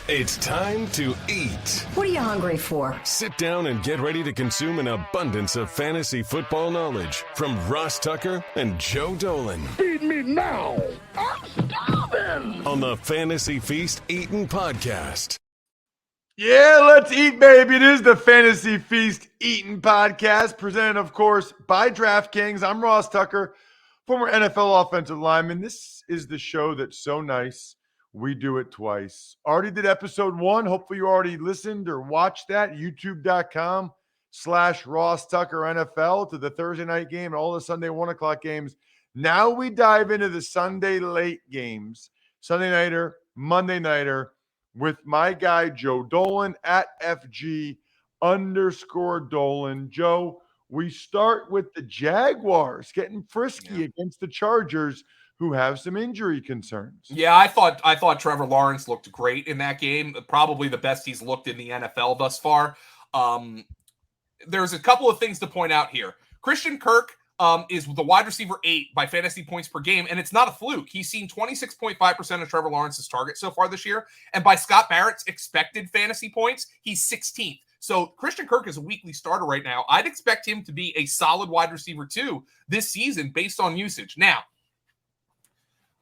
It's time to eat. What are you hungry for? Sit down and get ready to consume an abundance of fantasy football knowledge from Ross Tucker and Joe Dolan. Feed me now. I'm starving. On the Fantasy Feast Eatin' Podcast. Yeah, let's eat, baby. It is the Fantasy Feast Eatin' Podcast, presented, of course, by DraftKings. I'm Ross Tucker, former NFL offensive lineman. This is the show that's so nice we do it twice. Already did episode 1. Hopefully you already listened or watched that. YouTube.com/Ross Tucker NFL to the Thursday night game and all the Sunday 1 o'clock games. Now we dive into the Sunday late games. Sunday nighter, Monday nighter, with my guy Joe Dolan at FG_Dolan. Joe, we start with the Jaguars getting frisky against the Chargers, who have some injury concerns. Yeah, I thought Trevor Lawrence looked great in that game. Probably the best he's looked in the NFL thus far. There's a couple of things to point out here. Christian Kirk is the wide receiver 8 by fantasy points per game, and it's not a fluke. He's seen 26.5% of Trevor Lawrence's targets so far this year, and by Scott Barrett's expected fantasy points, he's 16th. So Christian Kirk is a weekly starter right now. I'd expect him to be a solid wide receiver 2 this season based on usage. Now,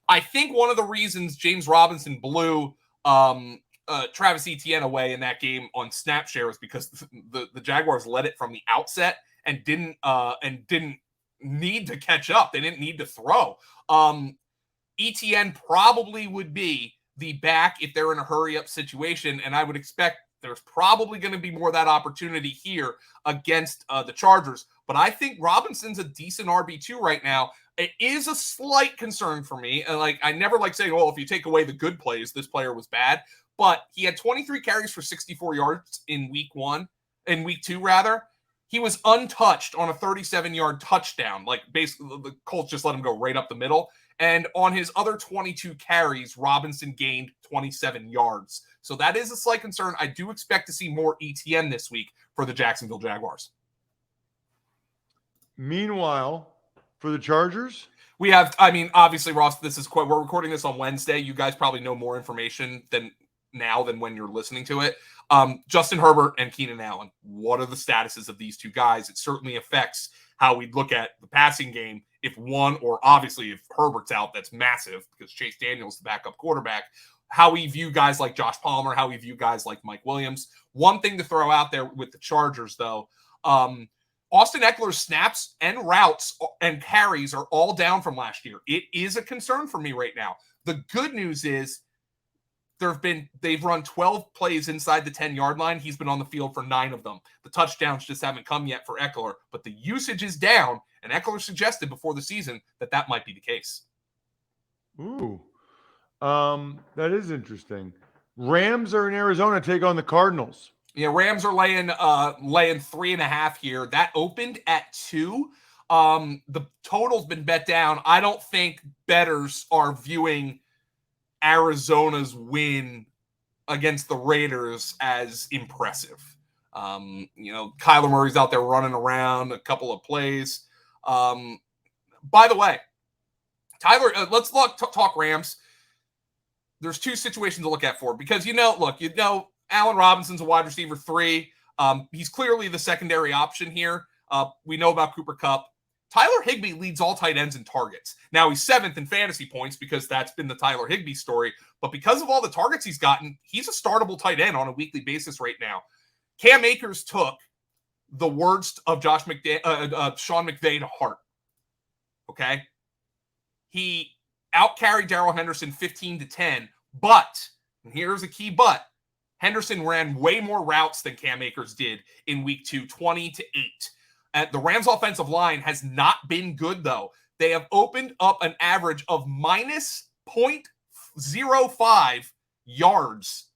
I think one of the reasons James Robinson blew Travis Etienne away in that game on snap share is because the Jaguars led it from the outset and didn't need to catch up. They didn't need to throw. Etienne probably would be the back if they're in a hurry-up situation, and I would expect there's probably going to be more of that opportunity here against the Chargers. But I think Robinson's a decent RB2 right now. It is a slight concern for me. And I never like saying, if you take away the good plays, this player was bad. But he had 23 carries for 64 yards in week 2 rather. He was untouched on a 37-yard touchdown. Basically, the Colts just let him go right up the middle. And on his other 22 carries, Robinson gained 27 yards. So that is a slight concern. I do expect to see more ETN this week for the Jacksonville Jaguars. Meanwhile, for the Chargers, we have, obviously, Ross, we're recording this on Wednesday. You guys probably know more information than when you're listening to it. Justin Herbert and Keenan Allen. What are the statuses of these two guys? It certainly affects how we look at the passing game. If one, or obviously if Herbert's out, that's massive because Chase Daniel's the backup quarterback. How we view guys like Josh Palmer, how we view guys like Mike Williams. One thing to throw out there with the Chargers, though, Austin Eckler's snaps and routes and carries are all down from last year. It is a concern for me right now. The good news is they've run 12 plays inside the 10-yard line. He's been on the field for 9 of them. The touchdowns just haven't come yet for Eckler, but the usage is down, and Eckler suggested before the season that might be the case. Ooh, that is interesting. Rams are in Arizona to take on the Cardinals. Yeah, Rams are laying 3.5 here. That opened at 2. The total's been bet down. I don't think bettors are viewing Arizona's win against the Raiders as impressive. Kyler Murray's out there running around a couple of plays. By the way, Tyler, let's talk Rams. There's 2 situations to look at for because Allen Robinson's a wide receiver 3. He's clearly the secondary option here. We know about Cooper Kupp. Tyler Higbee leads all tight ends in targets. Now he's 7th in fantasy points because that's been the Tyler Higbee story. But because of all the targets he's gotten, he's a startable tight end on a weekly basis right now. Cam Akers took the words of Sean McVay to heart. Okay? He outcarried Darrell Henderson 15-10, but, and here's a key but, Henderson ran way more routes than Cam Akers did in week 2, 20-8. The Rams' offensive line has not been good, though. They have opened up an average of minus 0.05 yards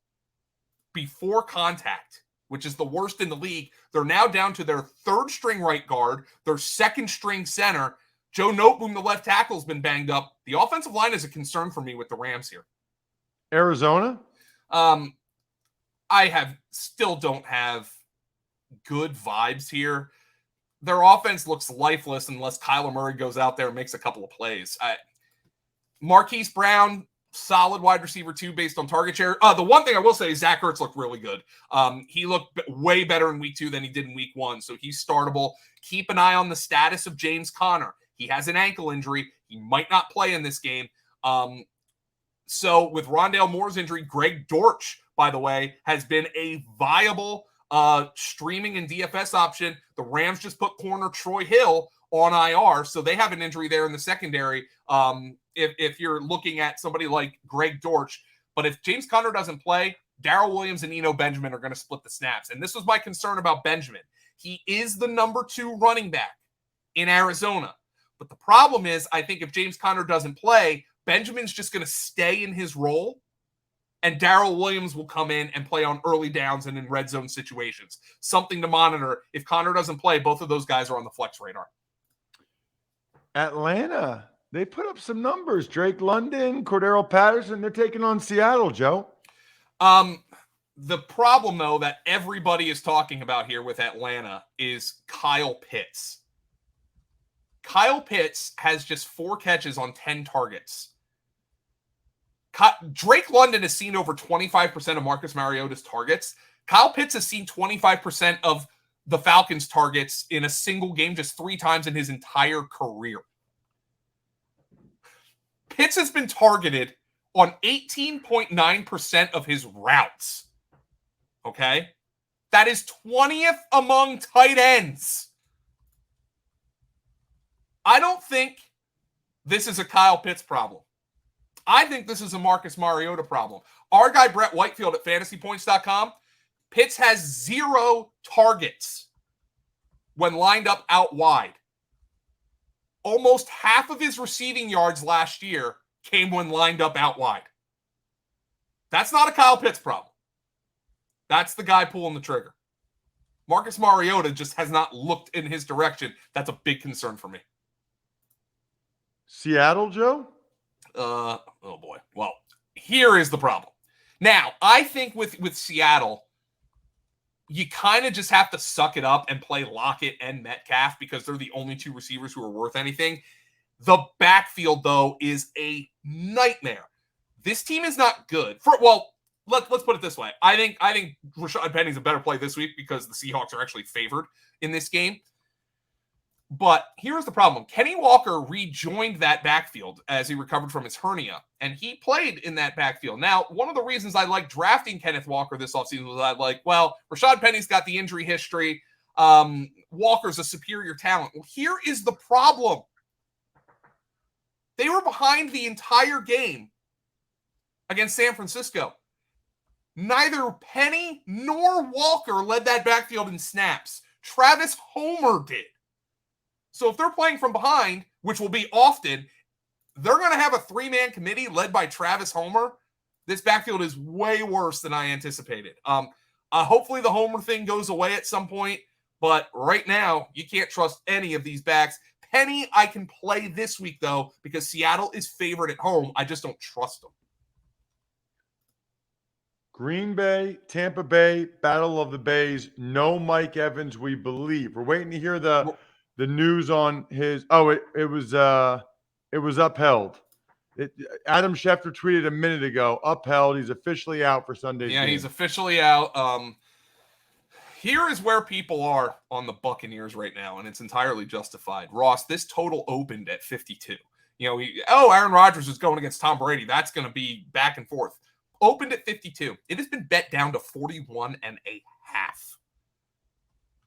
before contact, which is the worst in the league. They're now down to their 3rd-string right guard, their 2nd-string center. Joe Noteboom, the left tackle, has been banged up. The offensive line is a concern for me with the Rams here. Arizona? I still don't have good vibes here. Their offense looks lifeless unless Kyler Murray goes out there and makes a couple of plays. Marquise Brown solid wide receiver 2 based on target share. The one thing I will say is Zach Ertz looked really good. He looked way better in week 2 than he did in week 1, so he's startable. Keep an eye on the status of James Conner. He has an ankle injury. He might not play in this game. So with Rondale Moore's injury, Greg Dortch, by the way, has been a viable streaming and DFS option. The Rams just put corner Troy Hill on IR, so they have an injury there in the secondary. If you're looking at somebody like Greg Dortch, but if James Conner doesn't play, Darrell Williams and Eno Benjamin are going to split the snaps. And this was my concern about Benjamin. He is the number 2 running back in Arizona. But the problem is, I think if James Conner doesn't play, Benjamin's just going to stay in his role, and Darrell Williams will come in and play on early downs and in red zone situations. Something to monitor. If Conner doesn't play, both of those guys are on the flex radar. Atlanta, they put up some numbers. Drake London, Cordero Patterson, they're taking on Seattle, Joe. The problem, though, that everybody is talking about here with Atlanta is Kyle Pitts. Kyle Pitts has just 4 catches on 10 targets. Drake London has seen over 25% of Marcus Mariota's targets. Kyle Pitts has seen 25% of the Falcons' targets in a single game just 3 times in his entire career. Pitts has been targeted on 18.9% of his routes. Okay? That is 20th among tight ends. I don't think this is a Kyle Pitts problem. I think this is a Marcus Mariota problem. Our guy Brett Whitefield at fantasypoints.com, Pitts has 0 targets when lined up out wide. Almost half of his receiving yards last year came when lined up out wide. That's not a Kyle Pitts problem. That's the guy pulling the trigger. Marcus Mariota just has not looked in his direction. That's a big concern for me. Seattle, Joe? Oh boy. Well, here is the problem. Now, I think with Seattle, you kind of just have to suck it up and play Lockett and Metcalf because they're the only 2 receivers who are worth anything. The backfield, though, is a nightmare. This team is not good. Let's put it this way. I think Rashad Penny's a better play this week because the Seahawks are actually favored in this game. But here's the problem. Kenny Walker rejoined that backfield as he recovered from his hernia, and he played in that backfield. Now, one of the reasons I like drafting Kenneth Walker this offseason was Rashad Penny's got the injury history. Walker's a superior talent. Well, here is the problem. They were behind the entire game against San Francisco. Neither Penny nor Walker led that backfield in snaps. Travis Homer did. So if they're playing from behind, which will be often, they're going to have a 3-man committee led by Travis Homer. This backfield is way worse than I anticipated. Hopefully the Homer thing goes away at some point, but right now you can't trust any of these backs. Penny, I can play this week, though, because Seattle is favored at home. I just don't trust them. Green Bay, Tampa Bay, Battle of the Bays. No Mike Evans, we believe. We're waiting to hear the news on his. It was upheld. Adam Schefter tweeted a minute ago, upheld. He's officially out for Sunday's game. He's officially out. Here is where people are on the Buccaneers right now, and it's entirely justified. Ross, this total opened at 52. Aaron Rodgers is going against Tom Brady. That's going to be back and forth. Opened at 52. It has been bet down to 41.5.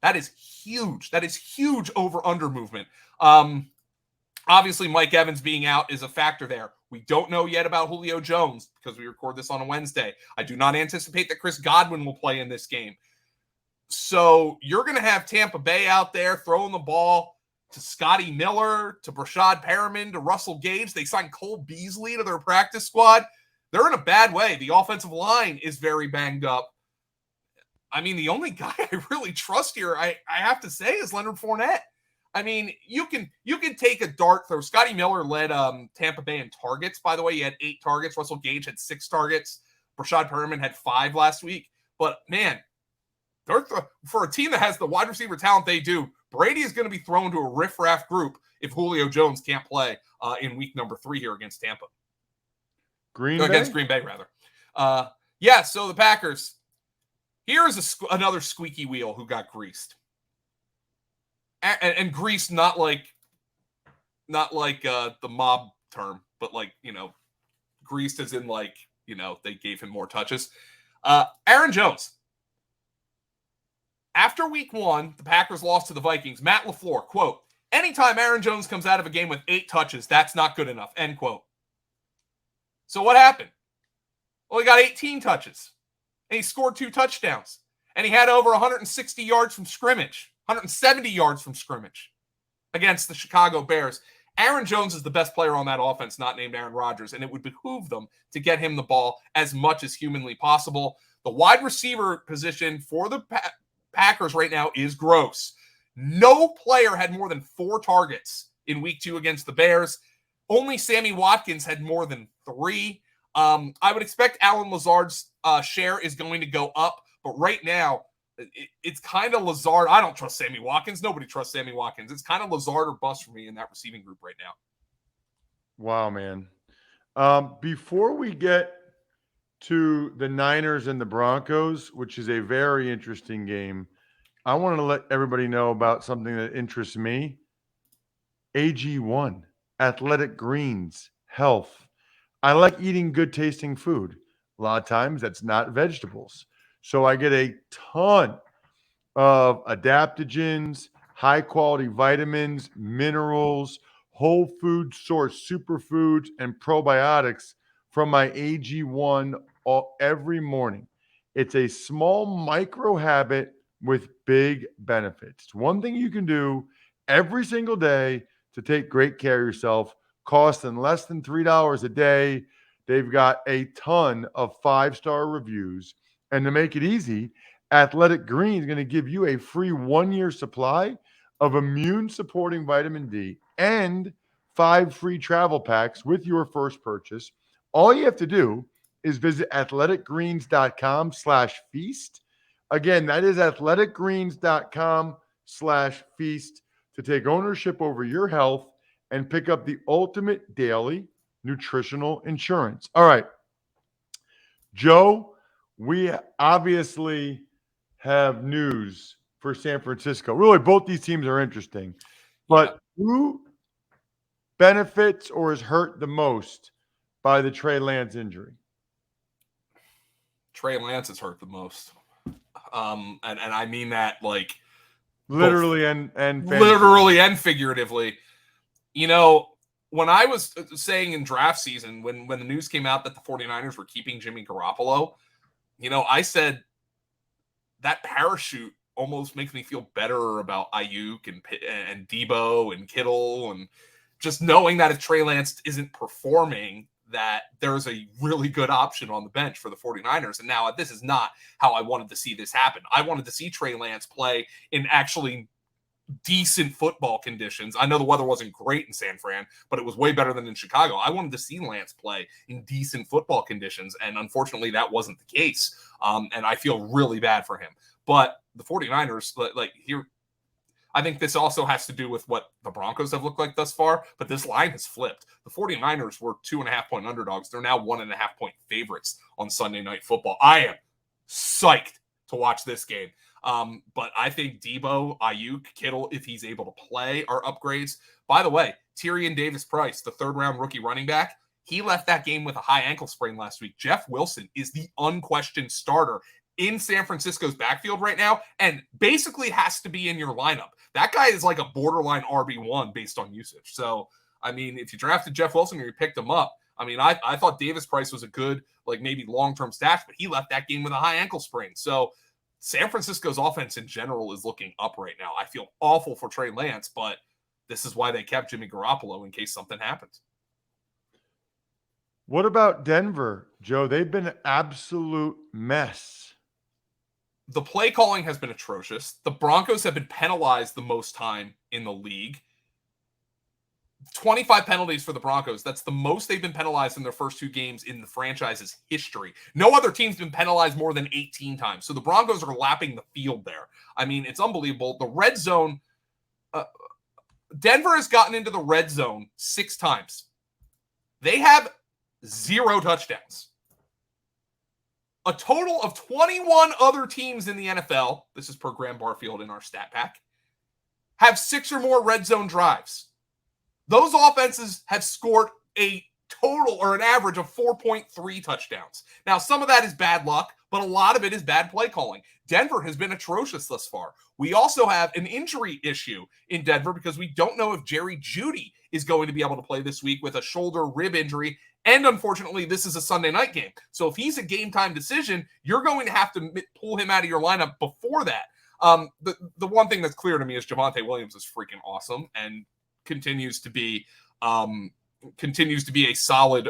That is huge. That is huge over-under movement. Obviously, Mike Evans being out is a factor there. We don't know yet about Julio Jones because we record this on a Wednesday. I do not anticipate that Chris Godwin will play in this game. So you're going to have Tampa Bay out there throwing the ball to Scotty Miller, to Brashad Perriman, to Russell Gage. They signed Cole Beasley to their practice squad. They're in a bad way. The offensive line is very banged up. I mean, the only guy I really trust here, I have to say, is Leonard Fournette. I mean, you can take a dart throw. Scotty Miller led Tampa Bay in targets, by the way. He had 8 targets. Russell Gage had 6 targets. Brashad Perriman had 5 last week. But, man, for a team that has the wide receiver talent they do, Brady is going to be thrown to a riffraff group if Julio Jones can't play in week number 3 here against Tampa. Against Green Bay, rather. Yeah, so the Packers. Here is another squeaky wheel who got greased. And greased not like the mob term, but like, greased as in like, they gave him more touches. Aaron Jones. After week 1, the Packers lost to the Vikings. Matt LaFleur, quote, "Anytime Aaron Jones comes out of a game with 8 touches, that's not good enough," end quote. So what happened? Well, he got 18 touches, and he scored 2 touchdowns, and he had over 160 yards from scrimmage, 170 yards from scrimmage against the Chicago Bears. Aaron Jones is the best player on that offense, not named Aaron Rodgers, and it would behoove them to get him the ball as much as humanly possible. The wide receiver position for the Packers right now is gross. No player had more than 4 targets in week 2 against the Bears. Only Sammy Watkins had more than 3. I would expect Alan Lazard's share is going to go up, but right now it's kind of Lazard. I don't trust Sammy Watkins. Nobody trusts Sammy Watkins. It's kind of Lazard or bust for me in that receiving group right now. Wow, man. Before we get to the Niners and the Broncos, which is a very interesting game, I want to let everybody know about something that interests me. AG1, Athletic Greens, Health. I like eating good tasting food. A lot of times that's not vegetables. So I get a ton of adaptogens, high quality vitamins, minerals, whole food source superfoods, and probiotics from my AG1 every morning. It's a small micro habit with big benefits. It's one thing you can do every single day to take great care of yourself, costing less than $3 a day. They've got a ton of 5-star reviews. And to make it easy, Athletic Greens is going to give you a free 1-year supply of immune-supporting vitamin D and 5 free travel packs with your first purchase. All you have to do is visit athleticgreens.com/feast. Again, that is athleticgreens.com/feast to take ownership over your health and pick up the ultimate daily nutritional insurance. All right, Joe, we obviously have news for San Francisco. Really, both these teams are interesting. But who benefits or is hurt the most by the Trey Lance injury? Trey Lance is hurt the most. And I mean that like literally and literally and figuratively. When I was saying in draft season, when the news came out that the 49ers were keeping Jimmy Garoppolo, I said that parachute almost makes me feel better about Ayuk and Debo and Kittle, and just knowing that if Trey Lance isn't performing, that there's a really good option on the bench for the 49ers. And now this is not how I wanted to see this happen. I wanted to see Trey Lance play in actually decent football conditions. I know the weather wasn't great in San Fran, but it was way better than in Chicago. I wanted to see Lance play in decent football conditions, and unfortunately that wasn't the case. And I feel really bad for him. But the 49ers, here, I think this also has to do with what the Broncos have looked like thus far, but this line has flipped. The 49ers were 2.5-point underdogs. They're now 1.5-point favorites on Sunday Night Football. I am psyched to watch this game. But I think Debo, Ayuk, Kittle, if he's able to play, are upgrades. By the way, Tyrion Davis-Price, the 3rd-round rookie running back, he left that game with a high ankle sprain last week. Jeff Wilson is the unquestioned starter in San Francisco's backfield right now, and basically has to be in your lineup. That guy is like a borderline RB1 based on usage. So, I mean, if you drafted Jeff Wilson or you picked him up, I mean, I thought Davis-Price was a good, maybe long-term stash, but he left that game with a high ankle sprain. So San Francisco's offense in general is looking up right now. I feel awful for Trey Lance, but this is why they kept Jimmy Garoppolo in case something happens. What about Denver, Joe? They've been an absolute mess. The play calling has been atrocious. The Broncos have been penalized the most time in the league. 25 penalties for the Broncos. That's the most they've been penalized in their first 2 games in the franchise's history. No other team's been penalized more than 18 times. So the Broncos are lapping the field there. I mean, it's unbelievable. The red zone, Denver has gotten into the red zone 6 times. They have 0 touchdowns. A total of 21 other teams in the NFL, this is per Graham Barfield in our stat pack, have 6 or more red zone drives. Those offenses have scored a total or an average of 4.3 touchdowns. Now, some of that is bad luck, but a lot of it is bad play calling. Denver has been atrocious thus far. We also have an injury issue in Denver because we don't know if Jerry Jeudy is going to be able to play this week with a shoulder rib injury. And unfortunately, this is a Sunday night game. So if he's a game time decision, you're going to have to pull him out of your lineup before that. The one thing that's clear to me is Javonte Williams is freaking awesome and continues to be a solid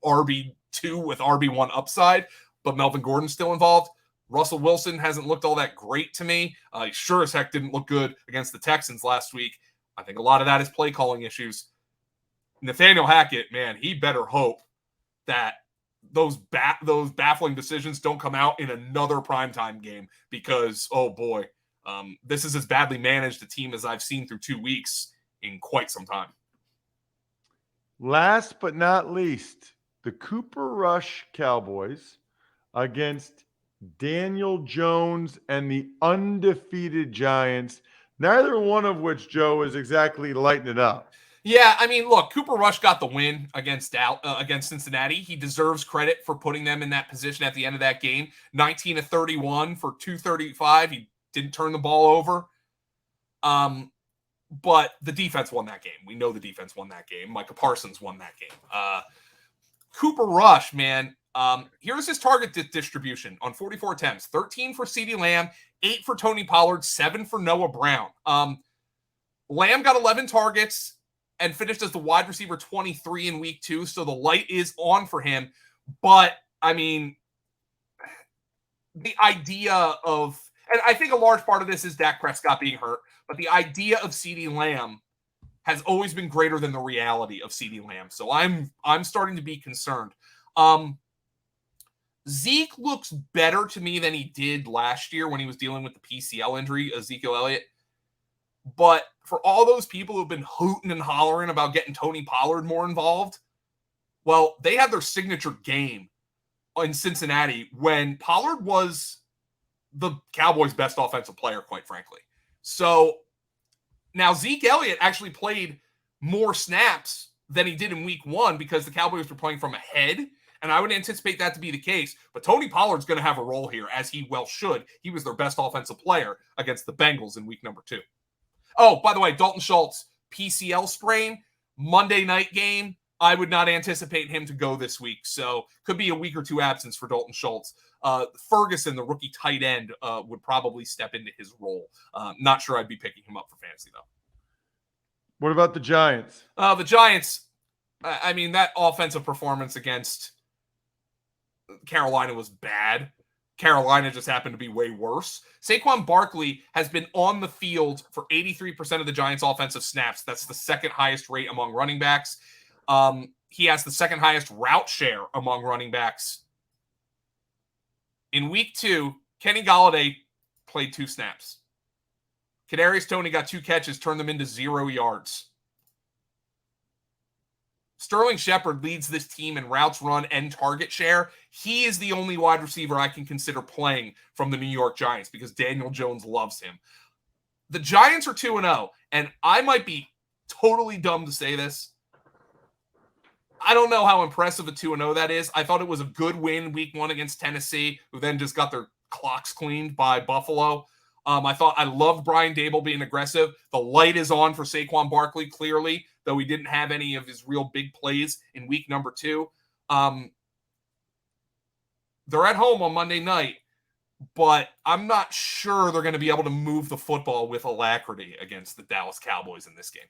RB2 with RB1 upside, but Melvin Gordon's still involved. Russell Wilson hasn't looked all that great to me. He sure as heck didn't look good against the Texans last week. I think a lot of that is play calling issues. Nathaniel Hackett, man, he better hope that those baffling decisions don't come out in another primetime game because, oh boy, this is as badly managed a team as I've seen through 2 weeks in quite some time. Last but not least, the Cooper Rush Cowboys against Daniel Jones and the undefeated Giants, neither one of which, Joe, is exactly lighting it up. Yeah, I mean, look, Cooper Rush got the win against Cincinnati. He deserves credit for putting them in that position at the end of that game. 19 of 31 for 235. He didn't turn the ball over. But the defense won that game. We know the defense won that game. Micah Parsons won that game. Cooper Rush, man, here's his target distribution on 44 attempts. 13 for CeeDee Lamb, 8 for Tony Pollard, 7 for Noah Brown. Lamb got 11 targets and finished as the wide receiver 23 in week 2, so the light is on for him. But, I mean, the idea of, and I think a large part of this is Dak Prescott being hurt, but the idea of CeeDee Lamb has always been greater than the reality of CeeDee Lamb. So I'm starting to be concerned. Zeke looks better to me than he did last year when he was dealing with the PCL injury, Ezekiel Elliott. But for all those people who've been hooting and hollering about getting Tony Pollard more involved, well, they had their signature game in Cincinnati when Pollard was the Cowboys' best offensive player, quite frankly. So now Zeke Elliott actually played more snaps than he did in week 1 because the Cowboys were playing from ahead, and I would anticipate that to be the case. But Tony Pollard's going to have a role here, as he well should. He was their best offensive player against the Bengals in week number 2. Oh, by the way, Dalton Schultz, PCL sprain, Monday night game. I would not anticipate him to go this week, so could be a week or 2 absence for Dalton Schultz. Ferguson, the rookie tight end, would probably step into his role. Not sure I'd be picking him up for fantasy, though. What about the Giants? The Giants, I mean, that offensive performance against Carolina was bad. Carolina just happened to be way worse. Saquon Barkley has been on the field for 83% of the Giants' offensive snaps. That's the second highest rate among running backs. He has the second highest route share among running backs. In week 2, Kenny Golladay played 2 snaps. Kadarius Toney got 2 catches, turned them into 0 yards. Sterling Shepard leads this team in routes run and target share. He is the only wide receiver I can consider playing from the New York Giants because Daniel Jones loves him. The Giants are 2-0, and I might be totally dumb to say this. I don't know how impressive a 2-0 that is. I thought it was a good win week 1 against Tennessee, who then just got their clocks cleaned by Buffalo. I loved Brian Dable being aggressive. The light is on for Saquon Barkley, clearly, though he didn't have any of his real big plays in week number 2. They're at home on Monday night, but I'm not sure they're going to be able to move the football with alacrity against the Dallas Cowboys in this game.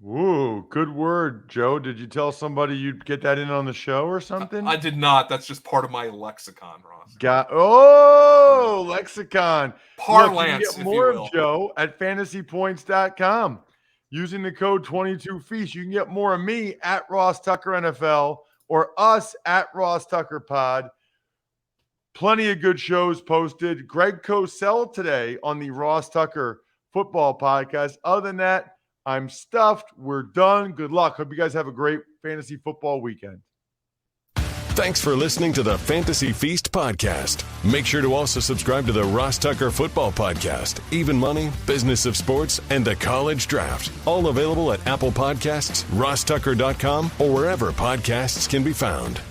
Ooh, good word, Joe. Did you tell somebody you'd get that in on the show or something? I did not. That's just part of my lexicon, Ross. Lexicon. Parlance, Look, you can get more of Joe at fantasypoints.com. Using the code 22Feast, you can get more of me at Ross Tucker NFL or us at Ross Tucker Pod. Plenty of good shows posted. Greg Cosell today on the Ross Tucker Football Podcast. Other than that, I'm stuffed. We're done. Good luck. Hope you guys have a great fantasy football weekend. Thanks for listening to the Fantasy Feast podcast. Make sure to also subscribe to the Ross Tucker Football Podcast, Even Money, Business of Sports, and the College Draft. All available at Apple Podcasts, rosstucker.com, or wherever podcasts can be found.